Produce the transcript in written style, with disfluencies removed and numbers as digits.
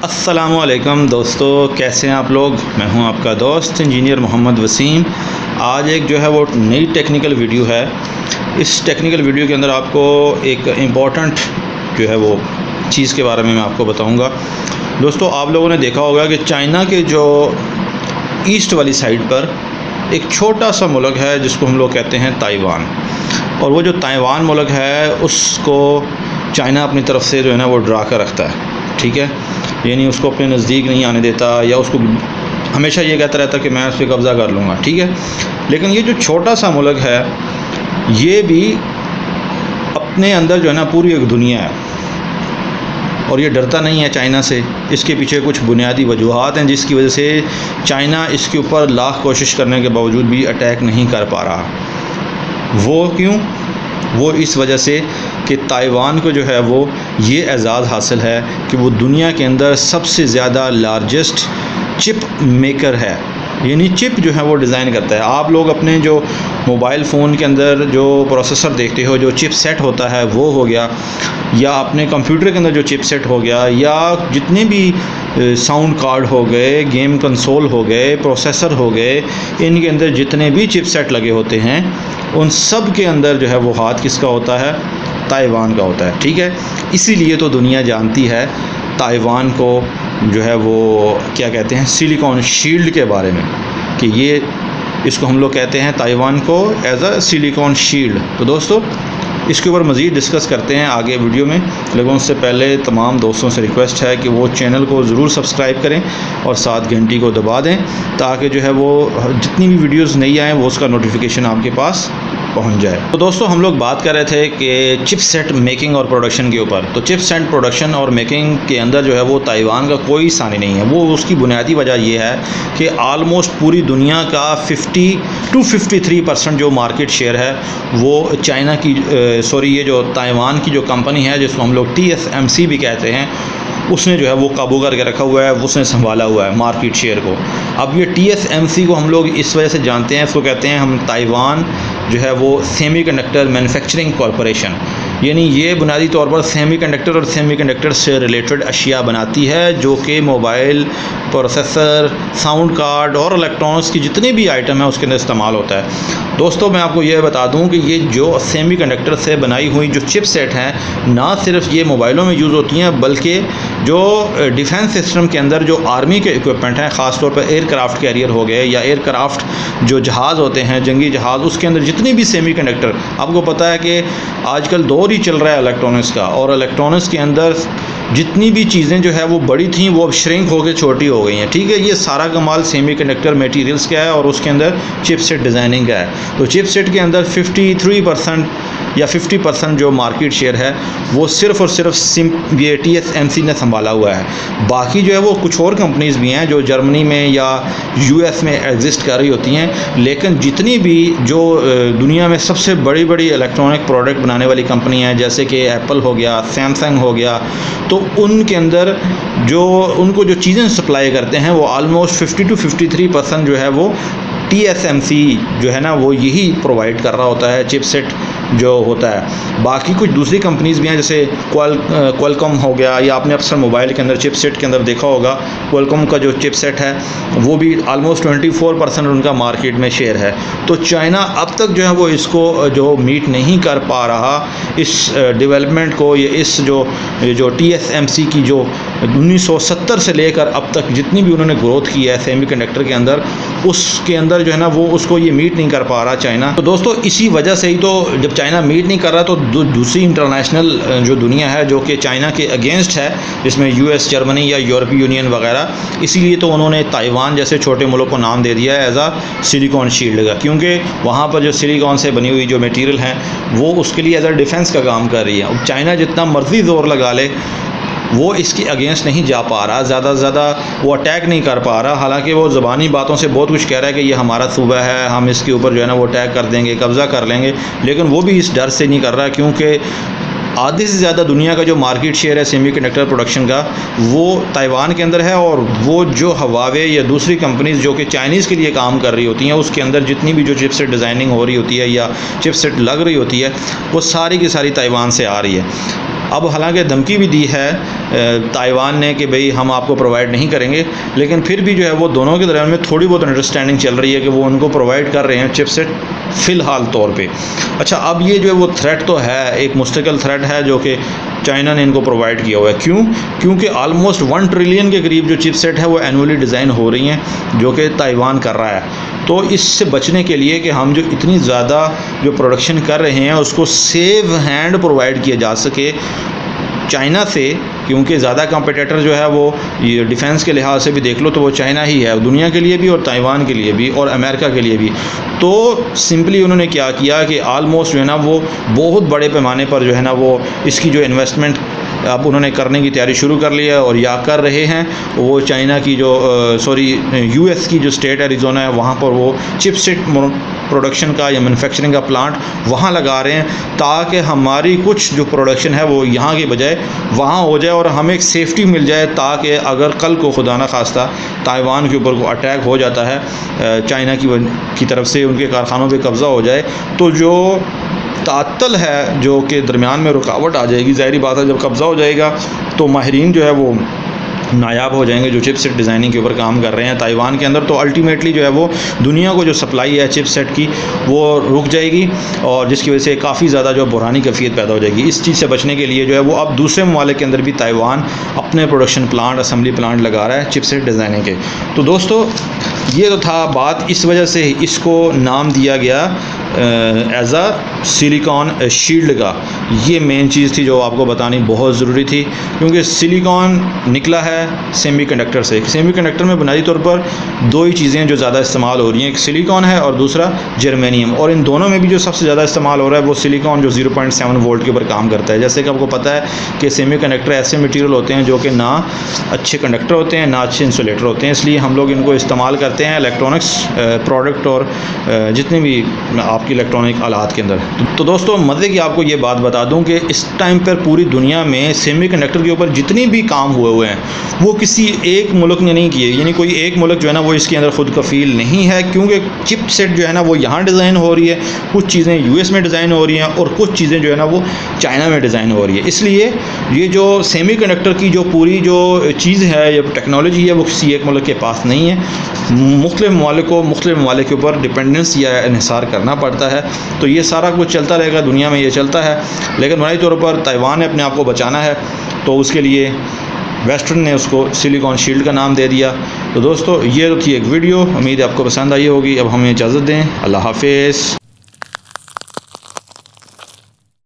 अस्सलामुअलैकुम दोस्तों, कैसे हैं आप लोग। मैं हूं आपका दोस्त इंजीनियर मोहम्मद वसीम। आज एक जो है वो नई टेक्निकल वीडियो है। इस टेक्निकल वीडियो के अंदर आपको एक इम्पॉर्टेंट जो है वो चीज़ के बारे में मैं आपको बताऊंगा। दोस्तों, आप लोगों ने देखा होगा कि चाइना के जो ईस्ट वाली साइड पर एक छोटा सा मुल्क है जिसको हम लोग कहते हैं ताइवान। और वो जो ताइवान मुल्क है उसको चाइना अपनी तरफ से जो है ना वो डरा कर रखता है, ठीक है। यानी उसको अपने नज़दीक नहीं आने देता, या उसको हमेशा ये कहता रहता कि मैं उस पर कब्ज़ा कर लूँगा, ठीक है। लेकिन ये जो छोटा सा मुल्क है ये भी अपने अंदर जो है ना पूरी एक दुनिया है, और ये डरता नहीं है चाइना से। इसके पीछे कुछ बुनियादी वजूहात हैं जिसकी वजह से चाइना इसके ऊपर लाख कोशिश करने के बावजूद भी अटैक नहीं कर पा रहा। वो क्यों? वो इस वजह से कि ताइवान को जो है वो ये एजाज़ हासिल है कि वो दुनिया के अंदर सबसे ज़्यादा लार्जेस्ट चिप मेकर है। यानी चिप जो है वो डिज़ाइन करता है। आप लोग अपने जो मोबाइल फ़ोन के अंदर जो प्रोसेसर देखते हो, जो चिप सेट होता है वो हो गया, या अपने कंप्यूटर के अंदर जो चिप सेट हो गया, या जितने भी साउंड कार्ड हो गए, गेम कंसोल हो गए, प्रोसेसर हो गए, इनके अंदर जितने भी चिप सेट लगे होते हैं उन सब के अंदर जो है वो हाथ किसका होता है? ताइवान का होता है, ठीक है। इसीलिए तो दुनिया जानती है ताइवान को जो है वो क्या कहते हैं, सिलिकॉन शील्ड के बारे में, कि ये इसको हम लोग कहते हैं ताइवान को एज अ सिलिकॉन शील्ड। तो दोस्तों, इसके ऊपर मज़ीद डिस्कस करते हैं आगे वीडियो में, लेकिन उससे पहले तमाम दोस्तों से रिक्वेस्ट है कि वो चैनल को ज़रूर सब्सक्राइब करें और साथ घंटी को दबा दें, ताकि जो है वो जितनी भी वीडियोस नई आएँ वो उसका नोटिफिकेशन आपके पास पहुंच जाए। तो दोस्तों, हम लोग बात कर रहे थे कि चिप सेट मेकिंग और प्रोडक्शन के ऊपर। तो चिप सेट प्रोडक्शन और मेकिंग के अंदर जो है वो ताइवान का कोई सानी नहीं है। वो उसकी बुनियादी वजह ये है कि आलमोस्ट पूरी दुनिया का 50 to 53% जो मार्केट शेयर है वो चाइना की ये जो ताइवान की जो कंपनी है जिसको हम लोग TSMC भी कहते हैं, उसने जो है वो काबू करके रखा हुआ है, उसने संभाला हुआ है मार्केट शेयर को। अब ये TSMC को हम लोग इस वजह से जानते हैं, इसको कहते हैं हम ताइवान जो है वो सेमीकंडक्टर मैन्युफैक्चरिंग कॉरपोरेशन। यानी ये बुनियादी तौर पर सेमीकंडक्टर और सेमीकंडक्टर से रिलेटेड अशिया बनाती है, जो कि मोबाइल, प्रोसेसर, साउंड कार्ड और इलेक्ट्रॉनिक्स की जितने भी आइटम है उसके अंदर इस्तेमाल होता है। दोस्तों, मैं आपको ये बता दूं कि ये जो सेमीकंडक्टर से बनाई हुई जो चिप सेट हैं, ना सिर्फ ये मोबाइलों में यूज़ होती हैं, बल्कि जो डिफेंस सिस्टम के अंदर जो आर्मी के इक्विपमेंट हैं, ख़ास तौर पर एयरक्राफ्ट कैरियर हो गए या एयरक्राफ्ट जो जहाज़ होते हैं, जंगी जहाज़, उसके अंदर जितनी भी सेमीकंडक्टर, आपको पता है कि आजकल दौर ही चल रहा है इलेक्ट्रॉनिक्स का, और इलेक्ट्रॉनिक्स के अंदर जितनी भी चीज़ें जो है वो बड़ी थी वो अब श्रिंक होकर छोटी हो गई हैं, ठीक है। ये सारा कमाल सेमीकंडक्टर मटेरियल्स का है और उसके अंदर चिपसेट डिज़ाइनिंग का है। तो चिपसेट के अंदर 53% या 50% जो मार्केट शेयर है वो सिर्फ़ और सिर्फ ये TSMC ने संभाला हुआ है। बाकी जो है वो कुछ और कंपनीज़ भी हैं जो जर्मनी में या US में एग्जिस्ट कर रही होती हैं, लेकिन जितनी भी जो दुनिया में सबसे बड़ी बड़ी इलेक्ट्रॉनिक प्रोडक्ट बनाने वाली कंपनियाँ हैं, जैसे कि एप्पल हो गया, सैमसंग हो गया, तो उनके अंदर जो उनको जो चीज़ें सप्लाई करते हैं वो आलमोस्ट 50 to 53% जो है वो TSMC जो है ना वो यही प्रोवाइड कर रहा होता है, चिपसेट जो होता है। बाकी कुछ दूसरी कंपनीज़ भी हैं, जैसे क्वालकॉम हो गया, या आपने अक्सर मोबाइल के अंदर चिपसेट के अंदर देखा होगा, क्वालकॉम का जो चिपसेट है वो भी आलमोस्ट 24% उनका मार्केट में शेयर है। तो चाइना अब तक जो है वो इसको जो मीट नहीं कर पा रहा, इस डेवलपमेंट को, ये इस जो TSMC की जो 1970 से लेकर अब तक जितनी भी उन्होंने ग्रोथ की है सेमीकंडक्टर के अंदर, उसके अंदर जो है ना वो उसको ये मीट नहीं कर पा रहा चाइना। तो दोस्तों, इसी वजह से ही तो जब चाइना मीट नहीं कर रहा तो दूसरी इंटरनेशनल जो दुनिया है जो कि चाइना के अगेंस्ट है, जिसमें US, जर्मनी या यूरोपीय यूनियन वगैरह, इसीलिए तो उन्होंने ताइवान जैसे छोटे मुल्क को नाम दे दिया है एज अ सिलिकॉन शील्ड का, क्योंकि वहाँ पर जो सिलिकॉन से बनी हुई जो मटेरियल हैं वो उसके लिए एज अ डिफेंस का काम कर रही है। अब चाइना जितना मर्जी ज़ोर लगा ले वो इसके अगेंस्ट नहीं जा पा रहा, ज़्यादा से ज़्यादा वो अटैक नहीं कर पा रहा। हालांकि वो ज़बानी बातों से बहुत कुछ कह रहा है कि ये हमारा सूबा है, हम इसके ऊपर जो है ना वो अटैक कर देंगे, कब्ज़ा कर लेंगे, लेकिन वो भी इस डर से नहीं कर रहा, क्योंकि आधे से ज़्यादा दुनिया का जो मार्केट शेयर है सेमीकंडक्टर प्रोडक्शन का वो ताइवान के अंदर है। और वो जो हवावे या दूसरी कंपनीज़ जो कि चाइनीज़ के लिए काम कर रही होती हैं, उसके अंदर जितनी भी जो चिपसेट डिज़ाइनिंग हो रही होती है या चिपसेट लग रही होती है, वो सारी की सारी ताइवान से आ रही है। अब हालांकि धमकी भी दी है ताइवान ने कि भाई हम आपको प्रोवाइड नहीं करेंगे, लेकिन फिर भी जो है वो दोनों के दरमियान में थोड़ी बहुत अंडरस्टैंडिंग चल रही है कि वो उनको प्रोवाइड कर रहे हैं चिपसेट फ़िलहाल तौर पे। अच्छा, अब ये जो है वो थ्रेट तो है, एक मुस्तकिल थ्रेट है जो कि चाइना ने इनको प्रोवाइड किया हुआ है। क्यों? क्योंकि ऑलमोस्ट 1 ट्रिलियन के करीब जो चिपसेट है वो एनुअली डिज़ाइन हो रही हैं, जो कि ताइवान कर रहा है। तो इससे बचने के लिए कि हम जो इतनी ज़्यादा जो प्रोडक्शन कर रहे हैं उसको सेव हैंड प्रोवाइड किया जा सके चाइना से, क्योंकि ज़्यादा कंपटीटर जो है वो ये डिफेंस के लिहाज से भी देख लो तो वो चाइना ही है, दुनिया के लिए भी और ताइवान के लिए भी और अमेरिका के लिए भी। तो सिंपली उन्होंने क्या किया कि ऑलमोस्ट जो है ना वो बहुत बड़े पैमाने पर जो है ना वो इसकी जो इन्वेस्टमेंट अब उन्होंने करने की तैयारी शुरू कर ली है और या कर रहे हैं। वो चाइना की जो यूएस की जो स्टेट एरिज़ोना है वहाँ पर वो चिपसेट प्रोडक्शन का या मैन्युफैक्चरिंग का प्लांट वहाँ लगा रहे हैं, ताकि हमारी कुछ जो प्रोडक्शन है वो यहाँ के बजाय वहाँ हो जाए और हमें एक सेफ्टी मिल जाए, ताकि अगर कल को खुदा न खास्ता ताइवान के ऊपर को अटैक हो जाता है चाइना की तरफ से, उनके कारखानों पे कब्ज़ा हो जाए, तो जो तातल है जो कि दरमियान में रुकावट आ जाएगी, ज़ाहिरी बात है जब कब्ज़ा हो जाएगा तो माहिरीन जो है वो नायाब हो जाएंगे जो चिपसेट डिज़ाइनिंग के ऊपर काम कर रहे हैं ताइवान के अंदर। तो अल्टीमेटली जो है वो दुनिया को जो सप्लाई है चिपसेट की वो रुक जाएगी और जिसकी वजह से काफ़ी ज़्यादा जो बुरानी कैफियत पैदा हो जाएगी। इस चीज़ से बचने के लिए जो है वो अब दूसरे ममालिक के अंदर भी ताइवान अपने प्रोडक्शन प्लांट, असम्बली प्लांट लगा रहा है चिपसेट डिज़ाइनिंग के। तो दोस्तों ये तो था बात, इस वजह से इसको नाम दिया गया एज अ सिलिकॉन शील्ड का। ये मेन चीज़ थी जो आपको बतानी बहुत ज़रूरी थी, क्योंकि सिलिकॉन निकला है सेमीकंडक्टर से। सेमीकंडक्टर में बुनियादी तौर पर दो ही चीज़ें जो ज़्यादा इस्तेमाल हो रही हैं, एक सिलिकॉन है और दूसरा जर्मेनियम, और इन दोनों में भी जो सबसे ज़्यादा इस्तेमाल हो रहा है वो सिलिकॉन जो 0.7 वोल्ट के ऊपर काम करता है। जैसे कि आपको पता है कि सेमीकंडक्टर ऐसे मटीरियल होते हैं जो कि ना अच्छे कंडक्टर होते हैं ना अच्छे इंसुलेटर होते हैं, इसलिए हम लोग इनको इस्तेमाल करते हैं इलेक्ट्रॉनिक्स प्रोडक्ट और जितने भी आपकी इलेक्ट्रॉनिक आलात के अंदर। तो दोस्तों मज़े की आपको ये बात बता दूं कि इस टाइम पर पूरी दुनिया में सेमीकंडक्टर के ऊपर जितने भी काम हुए हैं वो किसी एक मुल्क ने नहीं किए, यानी कोई एक मुल्क जो है ना वो इसके अंदर खुद कफ़ील नहीं है, क्योंकि चिपसेट जो है ना वो यहाँ डिज़ाइन हो रही है, कुछ चीज़ें यूएस में डिज़ाइन हो रही हैं और कुछ चीज़ें जो है ना वो चाइना में डिज़ाइन हो रही है। इसलिए ये जो सेमीकंडक्टर की जो पूरी जो चीज़ है या टेक्नोलॉजी है वो किसी एक मुल्क के पास नहीं है, मुख्तलिफ ममालिक को मुख्तलिफ ममालिक के ऊपर डिपेंडेंस या इन्हिसार करना पड़ता है। तो ये सारा कुछ चलता रहेगा, दुनिया में ये चलता है, लेकिन बुनियादी तौर पर ताइवान ने अपने आप को बचाना है तो उसके लिए वेस्टर्न ने उसको सिलिकॉन शील्ड का नाम दे दिया। तो दोस्तों ये तो थी एक वीडियो, उम्मीद है आपको पसंद आई होगी। अब हमें इजाज़त दें, अल्लाह हाफिज़।